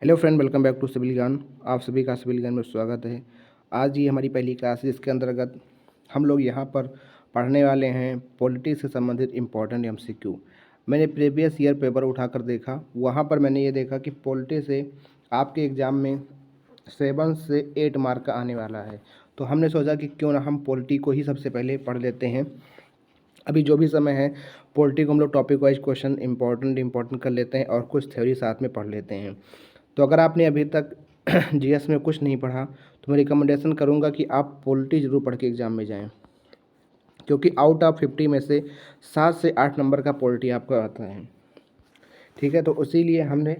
Hello friend, welcome back to Civil Gyan. आप सभी का सिविल ज्ञान में स्वागत है। आज ये हमारी पहली क्लास है जिसके अंतर्गत हम लोग यहाँ पर पढ़ने वाले हैं पॉलिटिक्स से संबंधित इम्पोर्टेंट एमसीक्यू। मैंने प्रीवियस ईयर पेपर उठाकर देखा, वहाँ पर मैंने ये देखा कि पॉलिटिक्स से आपके एग्ज़ाम में 7 से 8 मार्क का आने वाला है। तो हमने सोचा कि क्यों ना हम पॉलिटी को ही सबसे पहले पढ़ लेते हैं। अभी जो भी समय है पॉलिटी को हम लोग टॉपिक वाइज क्वेश्चन इंपॉर्टेंट कर लेते हैं और कुछ थ्योरी साथ में पढ़ लेते हैं। तो अगर आपने अभी तक जीएस में कुछ नहीं पढ़ा तो मैं रिकमेंडेशन करूंगा कि आप पॉलिटी ज़रूर पढ़ के एग्ज़ाम में जाएं, क्योंकि आउट ऑफ 50 में से 7 से 8 नंबर का पॉलिटी आपका आता है। ठीक है, तो इसीलिए हमने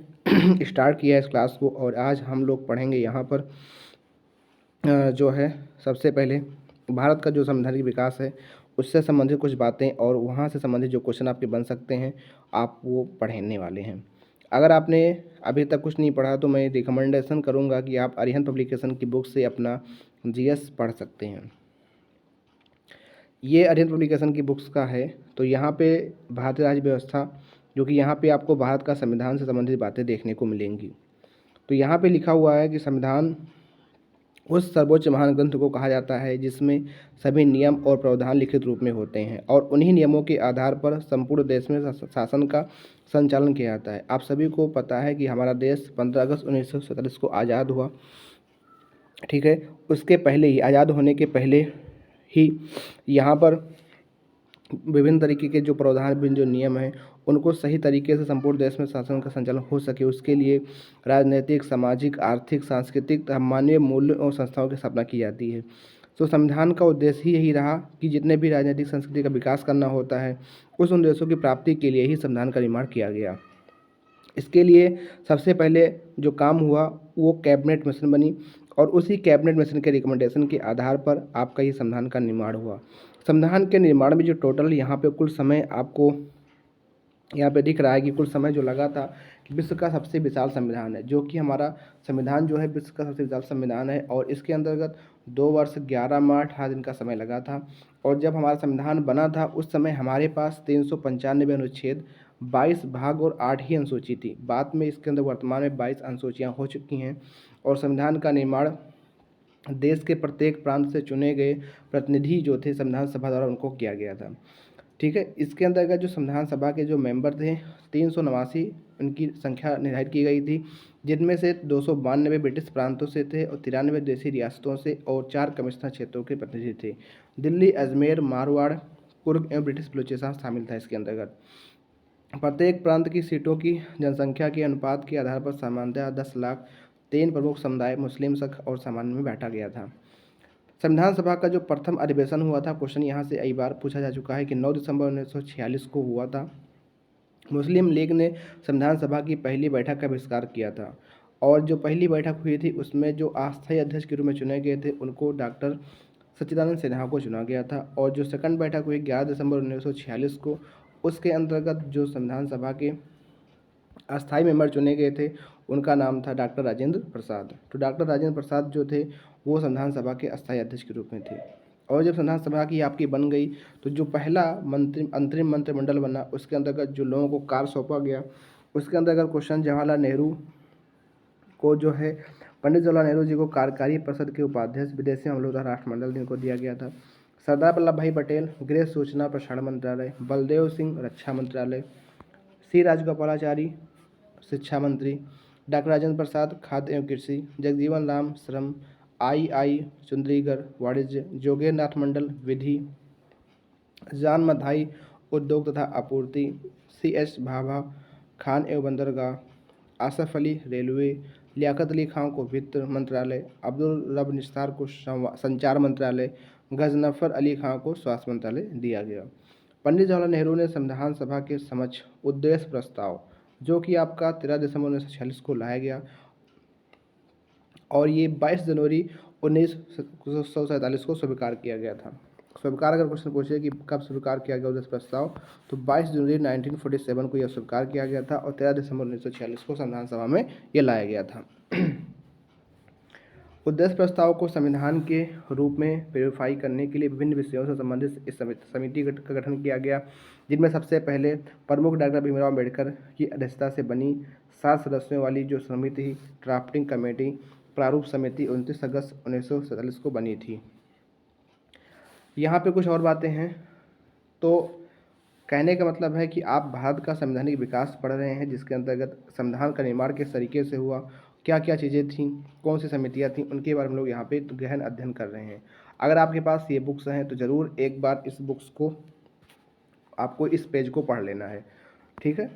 स्टार्ट किया इस क्लास को और आज हम लोग पढ़ेंगे यहाँ पर जो है सबसे पहले भारत का जो संवैधानिक विकास है उससे संबंधित कुछ बातें और वहाँ से संबंधित जो क्वेश्चन आपके बन सकते हैं आप वो पढ़ने वाले हैं। अगर आपने अभी तक कुछ नहीं पढ़ा तो मैं रिकमेंडेशन करूँगा कि आप अरिहंत पब्लिकेशन की बुक से अपना जीएस पढ़ सकते हैं। ये अरिहंत पब्लिकेशन की बुक्स का है। तो यहाँ पे भारतीय राज्य व्यवस्था, जो कि यहाँ पे आपको भारत का संविधान से संबंधित बातें देखने को मिलेंगी। तो यहाँ पे लिखा हुआ है कि संविधान उस सर्वोच्च महान ग्रंथ को कहा जाता है जिसमें सभी नियम और प्रावधान लिखित रूप में होते हैं और उन्हीं नियमों के आधार पर संपूर्ण देश में शासन का संचालन किया जाता है। आप सभी को पता है कि हमारा देश 15 अगस्त 1947 को आज़ाद हुआ। ठीक है, उसके पहले ही, आज़ाद होने के पहले ही यहाँ पर विभिन्न तरीके के जो प्रावधान, विभिन्न जो नियम हैं उनको सही तरीके से संपूर्ण देश में शासन का संचालन हो सके, उसके लिए राजनीतिक, सामाजिक, आर्थिक, सांस्कृतिक, मानवीय मूल्यों और संस्थाओं की स्थापना की जाती है। तो संविधान का उद्देश्य ही यही रहा कि जितने भी राजनीतिक संस्कृति का विकास करना होता है उस उद्देश्यों की प्राप्ति के लिए ही संविधान का निर्माण किया गया। इसके लिए सबसे पहले जो काम हुआ वो कैबिनेट मिशन बनी और उसी कैबिनेट मिशन के रिकमेंडेशन के आधार पर आपका ये संविधान का निर्माण हुआ। संविधान के निर्माण में जो टोटल यहाँ पे कुल समय आपको यहाँ पे दिख रहा है कि कुल समय जो लगा था कि विश्व का सबसे विशाल संविधान है, जो कि हमारा संविधान जो है विश्व का सबसे विशाल संविधान है और इसके अंतर्गत 2 वर्ष 11 माह 18 दिन का समय लगा था। और जब हमारा संविधान बना था उस समय हमारे पास 395 अनुच्छेद, 22 भाग और 8 ही अनुसूची थी। बाद में इसके अंदर वर्तमान में 22 अनुसूचियाँ हो चुकी हैं और संविधान का निर्माण देश के प्रत्येक प्रांत से चुने गए प्रतिनिधि जो थे संविधान सभा द्वारा उनको किया गया था। ठीक है, इसके अंतर्गत जो संविधान सभा के जो मेंबर थे 389 उनकी संख्या निर्धारित की गई थी, जिनमें से 292 ब्रिटिश प्रांतों से थे और 93 देशी रियासतों से और 4 कमिश्नर क्षेत्रों के प्रतिनिधि थे। दिल्ली, अजमेर, मारवाड़, कुर्ग एवं ब्रिटिश बलूचिस्तान शामिल था इसके अंतर्गत। प्रत्येक प्रांत की सीटों की जनसंख्या के अनुपात के आधार पर सामान्यतः 10 लाख 3 प्रमुख समुदाय मुस्लिम, सिख और सामान्य में बांटा गया था। संविधान सभा का जो प्रथम अधिवेशन हुआ था, क्वेश्चन यहाँ से कई बार पूछा जा चुका है कि 9 दिसंबर 1946 को हुआ था। मुस्लिम लीग ने संविधान सभा की पहली बैठक का बहिष्कार किया था और जो पहली बैठक हुई थी उसमें जो अस्थायी अध्यक्ष के रूप में चुने गए थे उनको डॉक्टर सच्चिदानंद सिन्हा को चुना गया था। और जो सेकंड बैठक हुई 11 दिसंबर 1946 को, उसके अंतर्गत जो संविधान सभा के अस्थायी मेंबर चुने गए थे उनका नाम था डॉक्टर राजेंद्र प्रसाद। तो डॉक्टर राजेंद्र प्रसाद जो थे वो संविधान सभा के अस्थायी अध्यक्ष के रूप में थे। और जब संविधान सभा की आपकी बन गई तो जो पहला अंतरिम मंत्रिमंडल बना उसके अंतर्गत जो लोगों को कार्य सौंपा गया उसके अंतर्गत क्वेश्चन जवाहरलाल नेहरू को जो है पंडित जवाहरलाल नेहरू जी को कार्यकारी परिषद के उपाध्यक्ष, विदेशी मामलों तथा राष्ट्रमंडल जिनको दिया गया था। सरदार वल्लभ भाई पटेल गृह सूचना प्रसारण मंत्रालय, बलदेव सिंह रक्षा मंत्रालय, सी राजगोपालाचारी शिक्षा मंत्री, डॉक्टर राजेंद्र प्रसाद खाद्य एवं कृषि, जगजीवन राम श्रम, आई चुंद्रीगर वाणिज्य, जोगेंद्र नाथ मंडल विधि, जान मथाई उद्योग तथा आपूर्ति, CS भाभा खान एवं बंदरगाह, आसफ अली रेलवे, लियाकत अली खां को वित्त मंत्रालय, अब्दुल रब निस्तार को संचार मंत्रालय, गजनफर अली खां को स्वास्थ्य मंत्रालय दिया गया। पंडित जवाहरलाल नेहरू ने संविधान सभा के समक्ष उद्देश्य प्रस्ताव, जो कि आपका 13 दिसंबर 1946 को लाया गया और ये 22 जनवरी 1947 को स्वीकार किया गया था। स्वीकार अगर क्वेश्चन पूछे कि कब स्वीकार किया गया उद्देश्य प्रस्ताव, तो 22 जनवरी 1947 को यह स्वीकार किया गया था और 13 दिसंबर 1946 को संविधान सभा में यह लाया गया था। उद्देश्य प्रस्ताव को संविधान के रूप में वेरीफाई करने के लिए विभिन्न विषयों से संबंधित इस समिति का गठन किया गया, जिनमें सबसे पहले प्रमुख डॉक्टर भीमराव अम्बेडकर की अध्यक्षता से बनी 7 सदस्यों वाली जो समिति थी, ड्राफ्टिंग कमेटी प्रारूप समिति 29 अगस्त 1947 को बनी थी। यहाँ पे कुछ और बातें हैं। तो कहने का मतलब है कि आप भारत का संवैधानिक विकास पढ़ रहे हैं, जिसके अंतर्गत संविधान का निर्माण किस तरीके से हुआ, क्या क्या चीज़ें थीं, कौन सी समितियाँ थीं, उनके बारे में लोग यहाँ पे गहन अध्ययन कर रहे हैं। अगर आपके पास ये बुक्स हैं तो ज़रूर एक बार इस बुक्स को आपको इस पेज को पढ़ लेना है, ठीक है।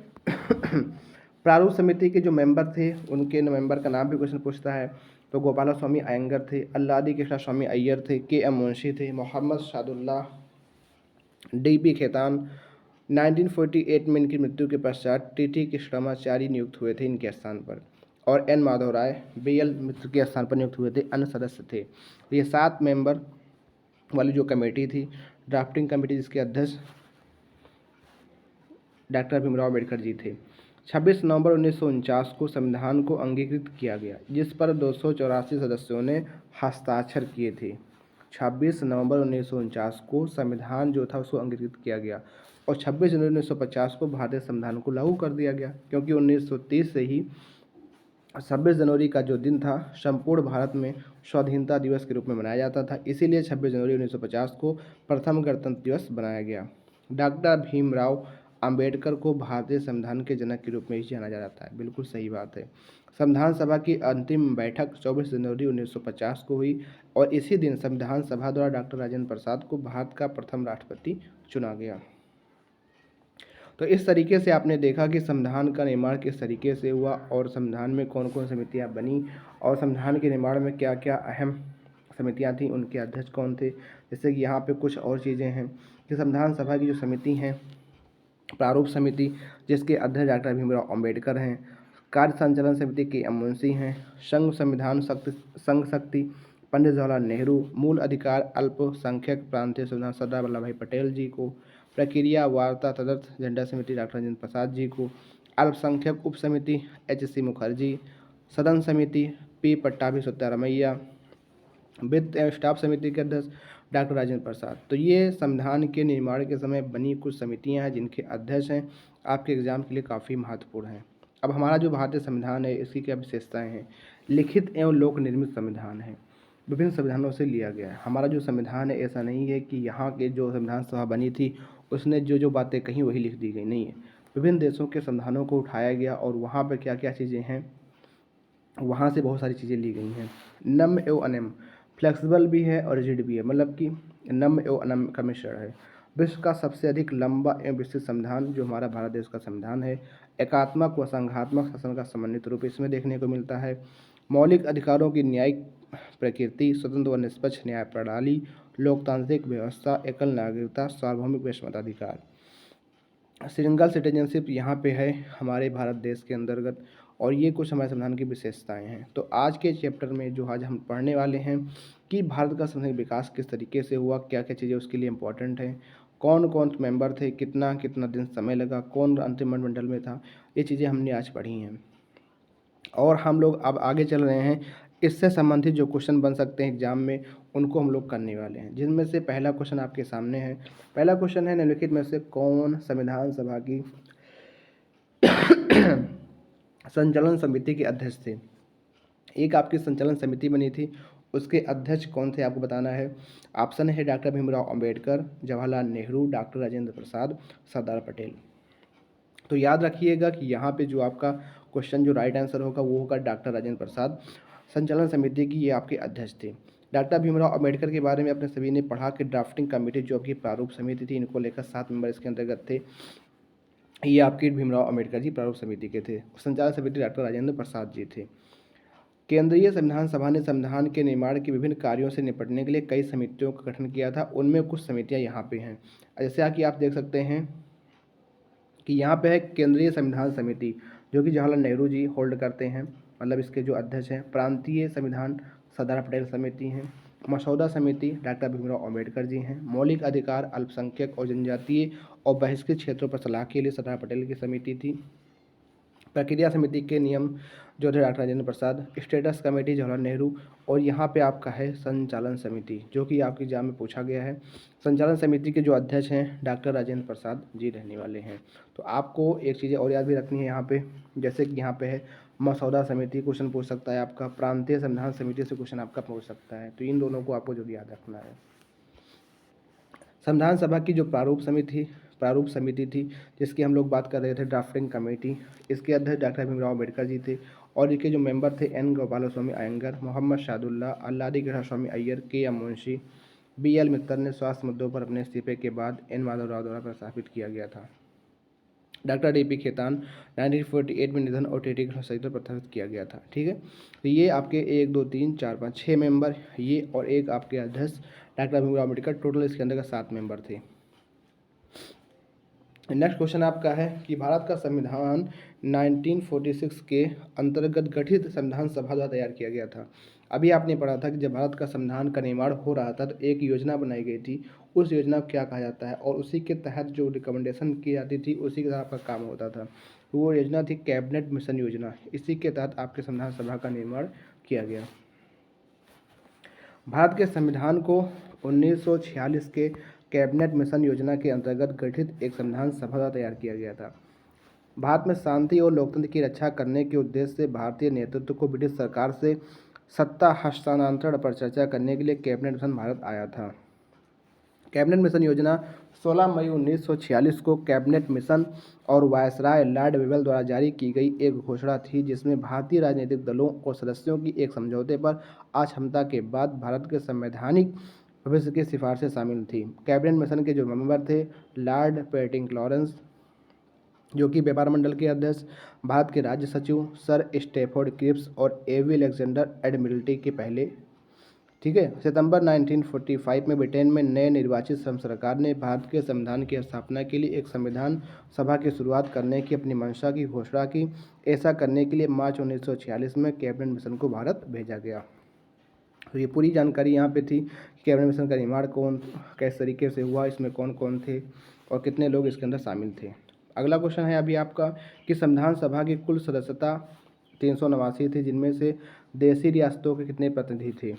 प्रारूप समिति के जो मेंबर थे, उनके मेंबर का नाम भी क्वेश्चन पूछता है। तो गोपाला स्वामी अयंगर थे, अल्लादी कृष्णा स्वामी अय्यर थे, के.एम. मुंशी थे, मोहम्मद शादुल्लाह, डी.पी. खेतान। 1948 में इनकी मृत्यु के पश्चात टी.टी. कृष्णमाचारी नियुक्त हुए थे इनके स्थान पर, और एन माधव राय बी.एल. मित्र के स्थान पर नियुक्त हुए थे, अन्य सदस्य थे। तो ये 7 मेंबर वाली जो कमेटी थी, ड्राफ्टिंग कमेटी, जिसके अध्यक्ष डॉक्टर भीमराव अम्बेडकर जी थे। 26 नवंबर 1949 को संविधान को अंगीकृत किया गया, जिस पर 284 सदस्यों ने हस्ताक्षर किए थे। 26 नवंबर 1949 को संविधान जो था उसको अंगीकृत किया गया, और 26 जनवरी 1950 को भारतीय संविधान को लागू कर दिया गया, क्योंकि 1930 से ही 26 जनवरी का जो दिन था संपूर्ण भारत में स्वाधीनता दिवस के रूप में मनाया जाता था। इसीलिए 26 जनवरी 1950 को प्रथम गणतंत्र दिवस बनाया गया। डॉक्टर भीमराव अंबेडकर को भारतीय संविधान के जनक के रूप में ही जाना जाता है। बिल्कुल सही बात है। संविधान सभा की अंतिम बैठक 24 जनवरी 1950 को हुई, और इसी दिन संविधान सभा द्वारा डॉक्टर राजेंद्र प्रसाद को भारत का प्रथम राष्ट्रपति चुना गया। तो इस तरीके से आपने देखा कि संविधान का निर्माण किस तरीके से हुआ, और संविधान में कौन कौन समितियां बनी, और संविधान के निर्माण में क्या क्या अहम समितियां थीं, उनके अध्यक्ष कौन थे। जैसे कि यहाँ पे कुछ और चीज़ें हैं कि संविधान सभा की जो समिति हैं, प्रारूप समिति जिसके अध्यक्ष डॉक्टर भीमराव अम्बेडकर हैं, कार्य संचालन समिति के.एम. मुंशी हैं, संघ शक्ति पंडित जवाहरलाल नेहरू, मूल अधिकार अल्पसंख्यक प्रांतीय संविधान सरदार वल्लभ भाई पटेल जी को, प्रक्रिया वार्ता तदर्थ जेंडर समिति डॉक्टर राजेंद्र प्रसाद जी को, अल्पसंख्यक उप समिति H.C. मुखर्जी, सदन समिति P. पट्टाभी सिद्धारमैया, वित्त एवं स्टाफ समिति के अध्यक्ष डॉक्टर राजेंद्र प्रसाद। तो ये संविधान के निर्माण के समय बनी कुछ समितियां हैं जिनके अध्यक्ष हैं, आपके एग्जाम के लिए काफ़ी महत्वपूर्ण हैं। अब हमारा जो भारतीय संविधान है, इसकी क्या विशेषताएं हैं। लिखित एवं लोक निर्मित संविधान है, विभिन्न संविधानों से लिया गया है। हमारा जो संविधान है ऐसा नहीं है कि यहाँ के जो संविधान सभा बनी थी उसने जो जो बातें कहीं वही लिख दी गई, नहीं है। विभिन्न देशों के संविधानों को उठाया गया, और वहाँ पर क्या क्या चीज़ें हैं, वहाँ से बहुत सारी चीज़ें ली गई हैं। नम्र एवं अनम्र, फ्लेक्सिबल भी है और रिजिड भी है, मतलब कि नम्र एवं अनम्र का मिश्रण है। विश्व का सबसे अधिक लंबा एवं विस्तृत संविधान जो हमारा भारत देश का संविधान है। एकात्मक व संघात्मक शासन का समन्वित रूप इसमें देखने को मिलता है। मौलिक अधिकारों की न्यायिक प्रकृति, स्वतंत्र व निष्पक्ष न्याय प्रणाली, लोकतांत्रिक व्यवस्था, एकल नागरिकता, सार्वभौमिक व मताधिकार। सिंगल सिटीजनशिप यहाँ पे है हमारे भारत देश के अंतर्गत, और ये कुछ हमारे संविधान की विशेषताएं हैं। तो आज के चैप्टर में जो आज हम पढ़ने वाले हैं कि भारत का संवैधानिक विकास किस तरीके से हुआ, क्या क्या चीज़ें उसके लिए इम्पोर्टेंट हैं, कौन कौन मेंबर थे, कितना कितना दिन समय लगा, कौन अंतिम मंत्रिमंडल में था, ये चीज़ें हमने आज पढ़ी हैं। और हम लोग अब आगे चल रहे हैं, इससे संबंधित जो क्वेश्चन बन सकते हैं एग्जाम में उनको हम लोग करने वाले हैं, जिनमें से पहला क्वेश्चन आपके सामने है। पहला क्वेश्चन है, निम्नलिखित में से कौन संविधान सभा की संचालन समिति के अध्यक्ष थे। एक आपकी संचालन समिति बनी थी, उसके अध्यक्ष कौन थे आपको बताना है। ऑप्शन है डॉक्टर भीमराव अंबेडकर, जवाहरलाल नेहरू, डॉक्टर राजेंद्र प्रसाद, सरदार पटेल। तो याद रखिएगा कि यहाँ पे जो आपका क्वेश्चन जो राइट आंसर होगा वो होगा डॉक्टर राजेंद्र प्रसाद, संचालन समिति की ये आपके अध्यक्ष थे। डॉक्टर भीमराव अंबेडकर के बारे में अपने सभी ने पढ़ा कि ड्राफ्टिंग कमेटी जो आपकी प्रारूप समिति थी, इनको लेकर 7 मेंबर इसके अंतर्गत थे। ये आपके भीमराव अंबेडकर जी प्रारूप समिति के थे। संचालन समिति डॉक्टर राजेंद्र प्रसाद जी थे। केंद्रीय संविधान सभा ने संविधान के निर्माण के विभिन्न कार्यों से निपटने के लिए कई समितियों का गठन किया था। उनमें कुछ समितियां यहाँ पे हैं, जैसे कि आप देख सकते हैं कि यहाँ पे है केंद्रीय संविधान समिति, जो कि जवाहरलाल नेहरू जी होल्ड करते हैं, मतलब इसके जो अध्यक्ष हैं। प्रांतीय संविधान सरदार पटेल समिति हैं। मसौदा समिति डॉक्टर भीमराव अम्बेडकर जी हैं। मौलिक अधिकार, अल्पसंख्यक और जनजातीय और बहिष्कृत क्षेत्रों पर सलाह के लिए सरदार पटेल की समिति थी। प्रक्रिया समिति के नियम जो थे doctor Rajendra Prasad, status committee Jawaharlal Nehru, और यहाँ पे आपका है संचालन समिति, जो कि आपके एग्जाम में पूछा गया है। संचालन समिति के जो अध्यक्ष हैं डॉक्टर राजेंद्र प्रसाद जी रहने वाले हैं। तो आपको एक चीज़ें और याद भी रखनी है यहाँ पे, जैसे कि यहाँ पे है मसौदा समिति, क्वेश्चन पूछ सकता है आपका। प्रांतीय संविधान समिति से क्वेश्चन आपका पूछ सकता है। तो इन दोनों को आपको जो याद रखना है। संविधान सभा की जो प्रारूप समिति थी जिसकी हम लोग बात कर रहे थे, ड्राफ्टिंग कमेटी, इसके अध्यक्ष डॉक्टर भीमराव अम्बेडकर जी थे, और इसके जो मेंबर थे N Gopalaswami Ayyangar, Muhammad Saadulla, Alladi Krishnaswami Iyer, K M Munshi, B L Mittal ने स्वास्थ्य मुद्दों पर अपने इस्तीफे के बाद एन माधवराव द्वारा प्रस्तावित किया गया था। डॉक्टर डी पी खेतान 1948 में निधन और टीटी कृष्ण सहित प्रस्तावित किया गया था। ठीक है, तो ये आपके 1 2 3 4 5 6 मेंबर ये, और एक आपके अध्यक्ष डॉक्टर भीमराव अम्बेडकर, टोटल इसके अंदर का 7 मेंबर थे। नेक्स्ट क्वेश्चन आपका है कि भारत का संविधान 1946 के अंतर्गत गठित संविधान सभा द्वारा तैयार किया गया था। अभी आपने पढ़ा था कि जब भारत का संविधान का निर्माण हो रहा था तो एक योजना बनाई गई थी, उस योजना को क्या कहा जाता है, और उसी के तहत जो रिकमेंडेशन की जाती थी उसी के तहत आपका काम होता था। तो वो योजना थी कैबिनेट मिशन योजना। इसी के तहत आपके संविधान सभा का निर्माण किया गया। भारत के संविधान को 1946 के कैबिनेट मिशन योजना के अंतर्गत गठित एक संविधान सभा द्वारा तैयार किया गया था। भारत में शांति और लोकतंत्र की रक्षा करने के उद्देश्य से भारतीय नेतृत्व को ब्रिटिश सरकार से सत्ता हस्तांतरण पर चर्चा करने के लिए कैबिनेट मिशन भारत आया था। कैबिनेट मिशन योजना 16 मई 1946 को कैबिनेट मिशन और वायसराय लॉर्ड वेवेल द्वारा जारी की गई एक घोषणा थी, जिसमें भारतीय राजनीतिक दलों और सदस्यों की एक समझौते पर अक्षमता के बाद भारत के संवैधानिक भविष्य की सिफारिशें शामिल थी। कैबिनेट मिशन के जो मेंबर थे लॉर्ड पेटिंग लॉरेंस, जो कि व्यापार मंडल के अध्यक्ष, भारत के राज्य सचिव सर स्टैफोर्ड क्रिप्स और एवी अलेक्जेंडर एडमिरल्टी के पहले। ठीक है, सितंबर 1945 में ब्रिटेन में नए निर्वाचित सरकार ने भारत के संविधान की स्थापना के लिए एक संविधान सभा की शुरुआत करने की अपनी मंशा की घोषणा की। ऐसा करने के लिए मार्च 1946 में कैबिनेट मिशन को भारत भेजा गया। तो ये पूरी जानकारी यहाँ पे थी कि कैबिनेट मिशन का निर्माण किस तरीके से हुआ, इसमें कौन कौन थे और कितने लोग इसके अंदर शामिल थे। अगला क्वेश्चन है अभी आपका कि संविधान सभा की कुल सदस्यता 389 थी, जिनमें से देशी रियासतों के कितने प्रतिनिधि थे।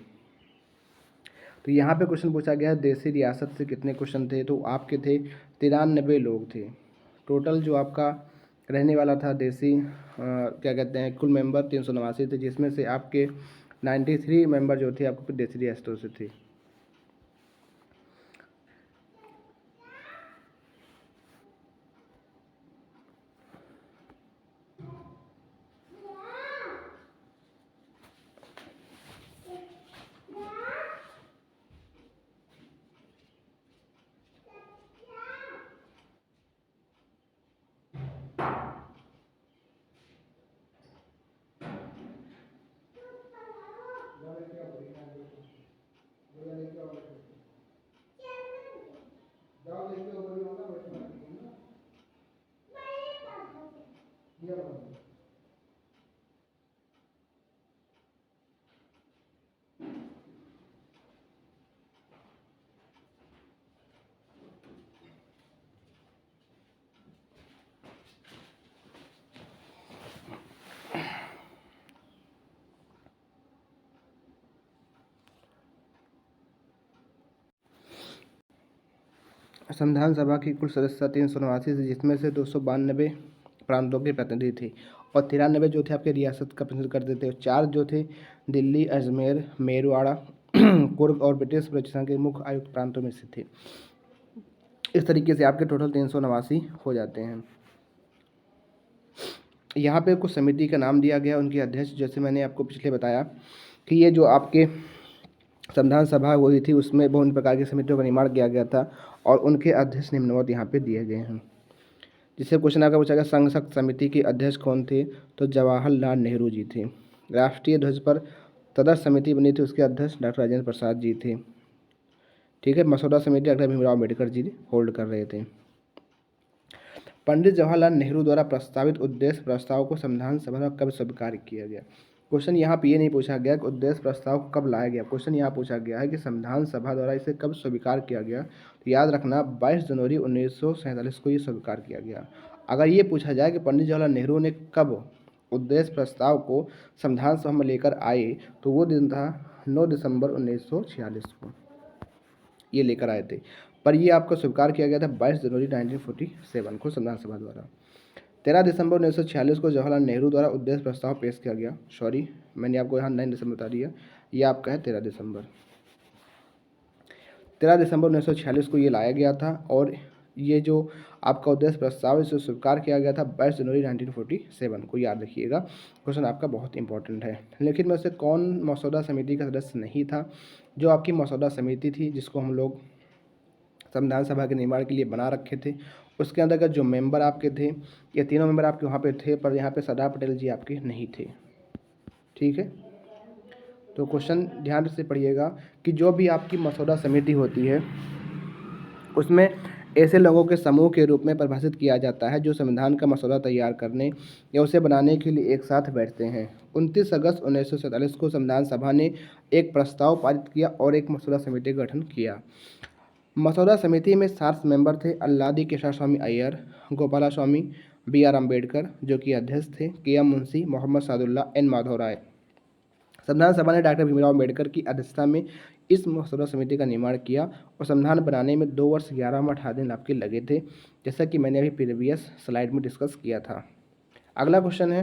तो यहाँ पे क्वेश्चन पूछा गया है देशी रियासत से कितने क्वेश्चन थे, तो आपके थे 93 लोग थे टोटल। जो आपका रहने वाला था देशी क्या कहते हैं, कुल मेंबर 389 थे, जिसमें से आपके 93 मेंबर जो थे आपको देशी रियासतों से थे। संविधान सभा की कुल सदस्यता 389 थी, जिसमें से 292 प्रांतों के प्रतिनिधि थे और 93 जो थे आपके रियासत का प्रतिनिधित्व करते थे। 4 जो थे दिल्ली, अजमेर, मेरवाड़ा, कुर्ग और ब्रिटिश प्रशासन के मुख्य आयुक्त प्रांतों में से थे। इस तरीके से आपके टोटल 389 हो जाते हैं। यहाँ पे कुछ समिति का नाम दिया गया, उनके अध्यक्ष, जैसे मैंने आपको पिछले बताया कि ये जो आपके संविधान सभा हुई थी उसमें विभिन्न प्रकार की समितियों का निर्माण किया गया था और उनके अध्यक्ष निम्नवत यहाँ पे दिए गए हैं। जिससे क्वेश्चन आपका पूछा गया संघ शक्ति समिति के अध्यक्ष कौन थे, तो जवाहरलाल नेहरू जी थे। राष्ट्रीय ध्वज पर तदर्थ समिति बनी थी, उसके अध्यक्ष डॉक्टर राजेंद्र प्रसाद जी थे। ठीक है, मसौदा समिति डॉक्टर भीमराव अम्बेडकर जी होल्ड कर रहे थे। पंडित जवाहरलाल नेहरू द्वारा प्रस्तावित उद्देश्य प्रस्ताव को संविधान सभा में कब स्वीकार किया गया। क्वेश्चन यहाँ पे ये नहीं पूछा गया कि उद्देश्य प्रस्ताव को कब लाया गया, क्वेश्चन यहाँ पूछा गया है कि संविधान सभा द्वारा इसे कब स्वीकार किया गया। तो याद रखना 22 जनवरी 1947 को ये स्वीकार किया गया। अगर ये पूछा जाए कि पंडित जवाहरलाल नेहरू ने कब उद्देश्य प्रस्ताव को संविधान सभा में लेकर आए, तो वो दिन था 9 दिसंबर 1946 को ये लेकर आए थे। पर ये आपको स्वीकार किया गया था 22 जनवरी 1947 को संविधान सभा द्वारा। 13 दिसंबर 1946 को जवाहरलाल नेहरू द्वारा उद्देश्य प्रस्ताव पेश किया गया। सॉरी, मैंने आपको यहाँ 9 दिसंबर बता दिया, ये आपका है 13 दिसंबर। 13 दिसंबर 1946 को ये लाया गया था और ये जो आपका उद्देश्य प्रस्ताव है इसे स्वीकार किया गया था 22 जनवरी 1947 को, याद रखिएगा। क्वेश्चन आपका बहुत इंपॉर्टेंट है। लेकिन में से कौन मसौदा समिति का सदस्य नहीं था? जो आपकी मसौदा समिति थी जिसको हम लोग संविधान सभा के निर्माण के लिए बना रखे थे, उसके अंतर्गत जो मेंबर आपके थे, ये तीनों मेंबर आपके वहाँ पे थे, पर यहाँ पे सरदार पटेल जी आपके नहीं थे। ठीक है, तो क्वेश्चन ध्यान से पढ़िएगा कि जो भी आपकी मसौदा समिति होती है उसमें ऐसे लोगों के समूह के रूप में परिभाषित किया जाता है जो संविधान का मसौदा तैयार करने या उसे बनाने के लिए एक साथ बैठते हैं। 29 अगस्त 1947 को संविधान सभा ने एक प्रस्ताव पारित किया और एक मसौदा समिति का गठन किया। मसौदा समिति में 7 मेंबर थे। अल्लादी केशव स्वामी अय्यर, गोपाला स्वामी, B.R. अम्बेडकर जो कि अध्यक्ष थे, K.M. मुंशी, मोहम्मद सादुल्ला, N. माधव राय। संविधान सभा ने डॉक्टर भीमराव अम्बेडकर की अध्यक्षता में इस मसौदा समिति का निर्माण किया और संविधान बनाने में 2 वर्ष 11 माह 18 दिन आपके लगे थे, जैसा कि मैंने अभी प्रीवियस स्लाइड में डिस्कस किया था। अगला क्वेश्चन है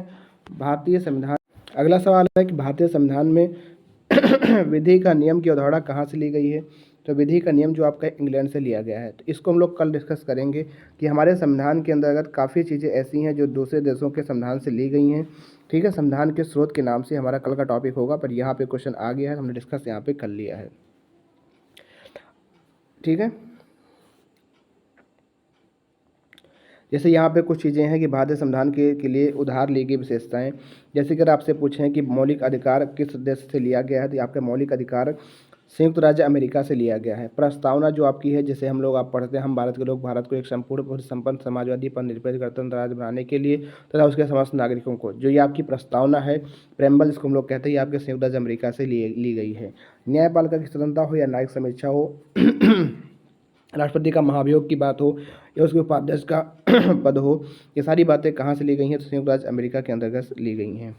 भारतीय संविधान। अगला सवाल है कि भारतीय संविधान में विधि का नियम की अवधारणा कहाँ से ली गई है? तो विधि का नियम जो आपका इंग्लैंड से लिया गया है। तो इसको हम लोग कल डिस्कस करेंगे कि हमारे संविधान के अंतर्गत काफ़ी चीज़ें ऐसी हैं जो दूसरे देशों के संविधान से ली गई हैं। ठीक है, संविधान के स्रोत के नाम से हमारा कल का टॉपिक होगा, पर यहाँ पे क्वेश्चन आ गया है, हमने डिस्कस यहाँ पे कर लिया है। ठीक है, जैसे यहाँ पे कुछ चीज़ें हैं कि भारतीय संविधान के लिए उधार ली गई विशेषताएं। जैसे कि अगर आपसे पूछें कि मौलिक अधिकार किस देश से लिया गया है, तो आपका मौलिक अधिकार संयुक्त राज्य अमेरिका से लिया गया है। प्रस्तावना जो आपकी है, जैसे हम लोग आप पढ़ते हैं, हम भारत के लोग भारत को एक संपूर्ण संपन्न समाजवादी पर निरपेक्ष गणतंत्र राज्य बनाने के लिए तथा उसके समस्त नागरिकों को, जो ये आपकी प्रस्तावना है, प्रेम्बल जिसको हम लोग कहते हैं, ये आपके संयुक्त राज्य अमेरिका से ली गई है। न्यायपालिका की स्वतंत्रता हो या न्यायिक समीक्षा हो, राष्ट्रपति का महाभियोग की बात हो या उसके उपाध्यक्ष का पद हो, ये सारी बातें कहाँ से ली गई हैं? तो संयुक्त राज्य अमेरिका के अंतर्गत ली गई हैं।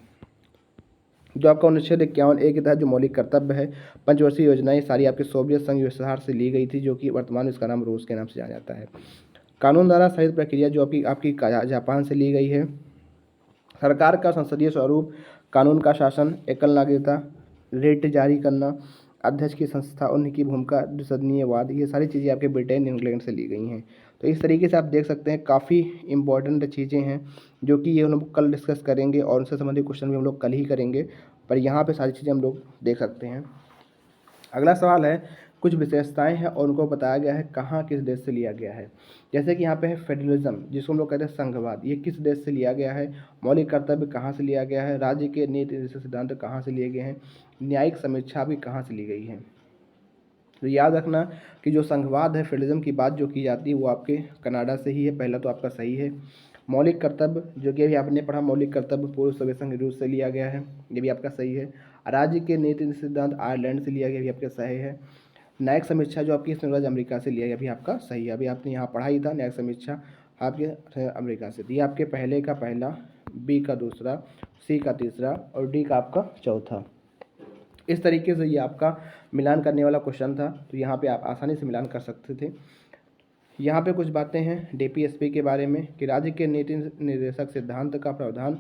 जो आपका अनुच्छेद 51A के तहत जो मौलिक कर्तव्य है, पंचवर्षीय योजनाएं सारी आपके सोवियत संघ यूएसएसआर से ली गई थी, जो कि वर्तमान में इसका नाम रूस के नाम से जाना जाता है। कानून द्वारा सहित प्रक्रिया जो आपकी जापान से ली गई है। सरकार का संसदीय स्वरूप, कानून का शासन, एकल नागरिकता, रेट जारी करना, अध्यक्ष की संस्था, उनकी भूमिका, द्विसदनीयवाद, ये सारी चीज़ें आपके ब्रिटेन इंग्लैंड से ली गई हैं। तो इस तरीके से आप देख सकते हैं काफ़ी इंपॉर्टेंट चीज़ें हैं जो कि ये हम लोग कल डिस्कस करेंगे और उनसे संबंधित क्वेश्चन भी हम लोग कल ही करेंगे, पर यहाँ पे सारी चीज़ें हम लोग देख सकते हैं। अगला सवाल है कुछ विशेषताएं हैं और उनको बताया गया है कहाँ किस देश से लिया गया है। जैसे कि यहाँ पे है फेडरलिज्म, जिसको हम लोग कहते हैं संघवाद, ये किस देश से लिया गया है? मौलिक कर्तव्य कहाँ से लिया गया है? राज्य के नीति निर्देशक सिद्धांत कहाँ से लिए गए हैं? न्यायिक समीक्षा भी कहाँ से ली गई है? तो याद रखना कि जो संघवाद है, फेडरलिज्म की बात जो की जाती है वो आपके कनाडा से ही है, पहला तो आपका सही है। मौलिक कर्तव्य जो कि अभी आपने पढ़ा, मौलिक कर्तव्य पूर्व सोवियत संघ रूस से लिया गया है, ये भी आपका सही है। राज्य के नीति सिद्धांत आयरलैंड से लिया गया, भी आपका सही है। न्यायिक समीक्षा जो आपकी संयुक्त राज्य अमेरिका से लिया गया, भी आपका सही है। अभी आपने यहाँ पढ़ा ही था, न्यायिक समीक्षा आपके अमेरिका से। ये आपके पहले का पहला, बी का दूसरा, सी का तीसरा और डी का आपका चौथा। इस तरीके से ये आपका मिलान करने वाला क्वेश्चन था, तो यहाँ पे आप आसानी से मिलान कर सकते थे। यहाँ पे कुछ बातें हैं डीपीएसपी के बारे में कि राज्य के नीति निर्देशक सिद्धांत का प्रावधान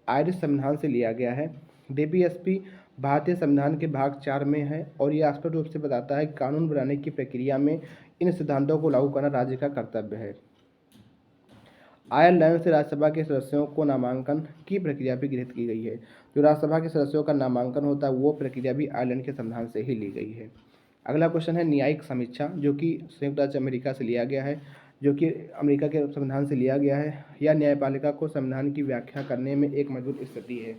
आयरिश संविधान से लिया गया है। डीपीएसपी भारतीय संविधान के भाग 4 में है और ये स्पष्ट रूप से बताता है कि कानून बनाने की प्रक्रिया में इन सिद्धांतों को लागू करना राज्य का कर्तव्य है। आयरलैंड से राज्यसभा के सदस्यों को नामांकन की प्रक्रिया भी गृहीत की गई है। जो राज्यसभा के सदस्यों का नामांकन होता है वो प्रक्रिया भी आयरलैंड के संविधान से ही ली गई है। अगला क्वेश्चन है न्यायिक समीक्षा, जो कि संयुक्त राज्य अमेरिका से लिया गया है, जो कि अमेरिका के संविधान से लिया गया है। यह न्यायपालिका को संविधान की व्याख्या करने में एक मजबूत स्थिति है।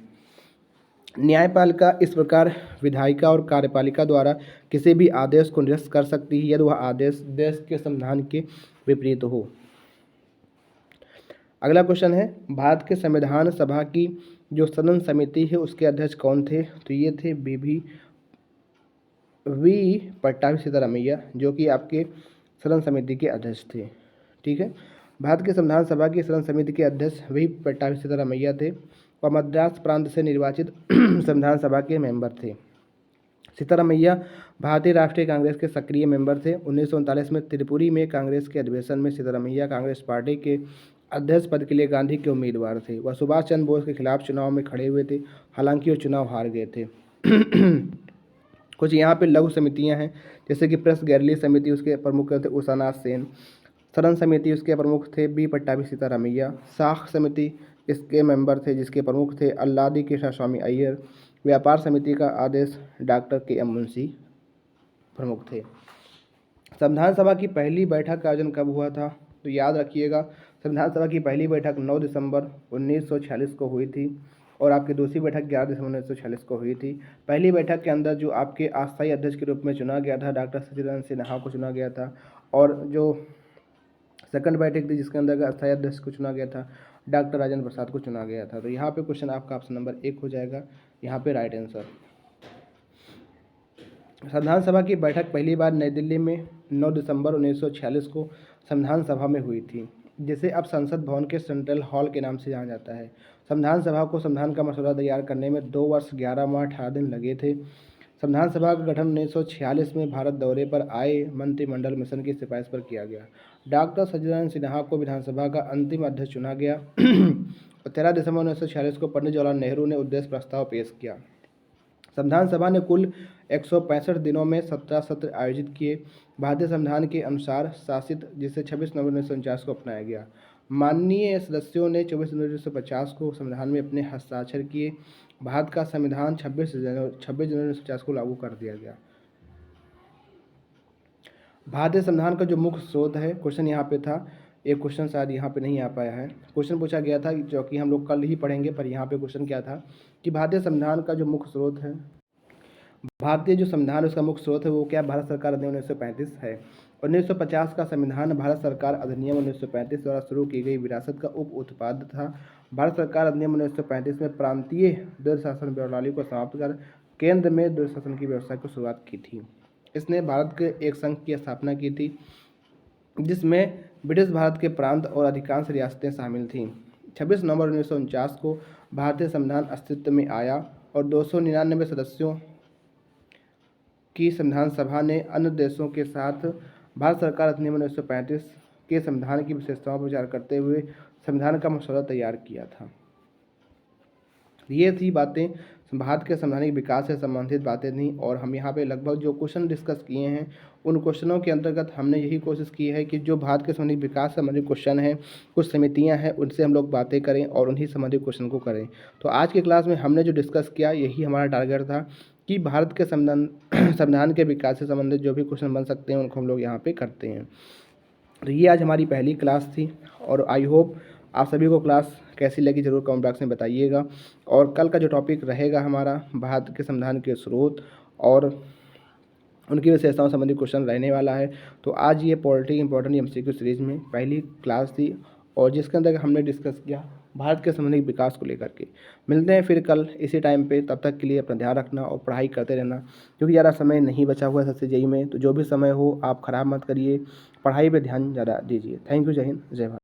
न्यायपालिका इस प्रकार विधायिका और कार्यपालिका द्वारा किसी भी आदेश को निरस्त कर सकती है यदि वह आदेश देश के संविधान के विपरीत हो। अगला क्वेश्चन है भारत के संविधान सभा की जो सदन समिति है उसके अध्यक्ष कौन थे? तो ये थे वी पट्टाभी सीतारामैया, जो कि आपके सदन समिति के अध्यक्ष थे। ठीक है, भारत की संविधान सभा की सदन समिति के अध्यक्ष वही पट्टाभी सिद्धारमैया थे और मद्रास प्रांत से निर्वाचित संविधान सभा के मेंबर थे। सिद्धारमैया भारतीय राष्ट्रीय कांग्रेस के सक्रिय मेंबर थे। 1939 में त्रिपुरी में कांग्रेस के अधिवेशन में सिद्धारमैया कांग्रेस पार्टी के अध्यक्ष पद के लिए गांधी के उम्मीदवार थे। वह सुभाष चंद्र बोस के खिलाफ चुनाव में खड़े हुए थे, हालांकि वो चुनाव हार गए थे। कुछ यहाँ पे लघु समितियाँ हैं, जैसे कि प्रेस गैलरी समिति, उसके प्रमुख थे उषानाथ सेन। सदन समिति उसके प्रमुख थे बी पट्टाभी सिद्धारमैया। साख समिति इसके मेंबर थे, जिसके प्रमुख थे अल्लादी कृष्ण स्वामी अय्यर। व्यापार समिति का आदेश डॉक्टर के एम मुंशी प्रमुख थे। संविधान सभा की पहली बैठक का आयोजन कब हुआ था? तो याद रखिएगा, संविधान सभा की पहली बैठक 9 दिसंबर 1946 को हुई थी और आपकी दूसरी बैठक 11 दिसंबर 1946 को हुई थी। पहली बैठक के अंदर जो आपके अस्थायी अध्यक्ष के रूप में चुना गया था, डॉक्टर सचिदानंद सिन्हा को चुना गया था, और जो सेकंड बैठक थी जिसके अंदर अस्थायी अध्यक्ष को चुना गया था, डॉक्टर राजेंद्र प्रसाद को चुना गया था। तो यहाँ पे क्वेश्चन आपका ऑप्शन नंबर 1 हो जाएगा, यहाँ पे राइट आंसर। संविधान सभा की बैठक पहली बार नई दिल्ली में 9 दिसंबर 1946 को संविधान सभा में हुई थी, जिसे अब संसद भवन के सेंट्रल हॉल के नाम से जाना जाता है। संविधान सभा को संविधान का मसौदा तैयार करने में 2 वर्ष 11 माह 18 दिन लगे थे। संविधान सभा का गठन 1946 में भारत दौरे पर आए मंत्रिमंडल मिशन की सिफारिश पर किया गया। डॉक्टर सचिदानंद सिन्हा को विधानसभा का अंतिम अध्यक्ष चुना गया और 13 दिसंबर 1946 को पंडित जवाहरलाल नेहरू ने उद्देश्य प्रस्ताव पेश किया। संविधान सभा ने कुल 165 दिनों में 17 सत्र आयोजित किए। भारतीय संविधान के अनुसार शासित, जिसे 26 नवंबर 1949 को अपनाया गया। माननीय सदस्यों ने 24 जनवरी 1950 को संविधान में अपने हस्ताक्षर किए। भारत का संविधान 26 जनवरी 1950 को लागू कर दिया गया। भारतीय संविधान का जो मुख्य स्रोत है, क्वेश्चन यहाँ पे था, एक क्वेश्चन शायद यहाँ पे नहीं आ पाया है। क्वेश्चन पूछा गया था जो कि हम लोग कल ही पढ़ेंगे, पर यहाँ पे क्वेश्चन क्या था कि भारतीय संविधान का जो मुख्य स्रोत है, भारतीय जो संविधान उसका मुख्य स्रोत है वो क्या? भारत सरकार अधिनियम 1935 है। 1950 का संविधान भारत सरकार अधिनियम 1935 द्वारा शुरू की गई विरासत का उप उत्पाद था। भारत सरकार अधिनियम 1935 में प्रांतीय द्वैध शासन प्रणाली को समाप्त कर केंद्र में द्वैध शासन की व्यवस्था की शुरुआत की थी। इसने भारत के एक संघ की स्थापना की थी, जिसमें ब्रिटिश भारत के प्रांत और अधिकांश रियासतें शामिल थीं। 26 नवंबर 1949 को भारतीय संविधान अस्तित्व में आया और 299 सदस्यों की संविधान सभा ने अन्य देशों के साथ भारत सरकार अधिनियम 1935 के संविधान की विशेषताओं पर विचार करते हुए संविधान का मसौदा तैयार किया था। ये थी बातें भारत के संवैधानिक विकास से संबंधित बातें थीं, और हम यहाँ पे लगभग जो क्वेश्चन डिस्कस किए हैं उन क्वेश्चनों के अंतर्गत हमने यही कोशिश की है कि जो भारत के संबंधित विकास से संबंधित क्वेश्चन हैं, कुछ समितियाँ हैं, उनसे हम लोग बातें करें और उन्हीं संबंधित क्वेश्चन को करें। तो आज की क्लास में हमने जो डिस्कस किया यही हमारा टारगेट था कि भारत के संविधान के विकास से संबंधित जो भी क्वेश्चन बन सकते हैं उनको हम लोग यहाँ पे करते हैं। तो ये आज हमारी पहली क्लास थी और आई होप आप सभी को क्लास कैसी लगी ज़रूर कमेंट बॉक्स में बताइएगा। और कल का जो टॉपिक रहेगा हमारा भारत के संविधान के स्रोत और उनकी विशेषताओं संबंधी क्वेश्चन रहने वाला है। तो आज ये पॉलिटी इंपॉर्टेंट एमसीक्यू सीरीज में पहली क्लास थी और जिसके अंदर हमने डिस्कस किया भारत के संबंधित विकास को लेकर के। मिलते हैं फिर कल इसी टाइम पे, तब तक के लिए अपना ध्यान रखना और पढ़ाई करते रहना, क्योंकि ज़्यादा समय नहीं बचा हुआ है सबसे जेईई में। तो जो भी समय हो आप ख़राब मत करिए, पढ़ाई पे ध्यान ज़्यादा दीजिए। थैंक यू, जय हिंद, जय भारत।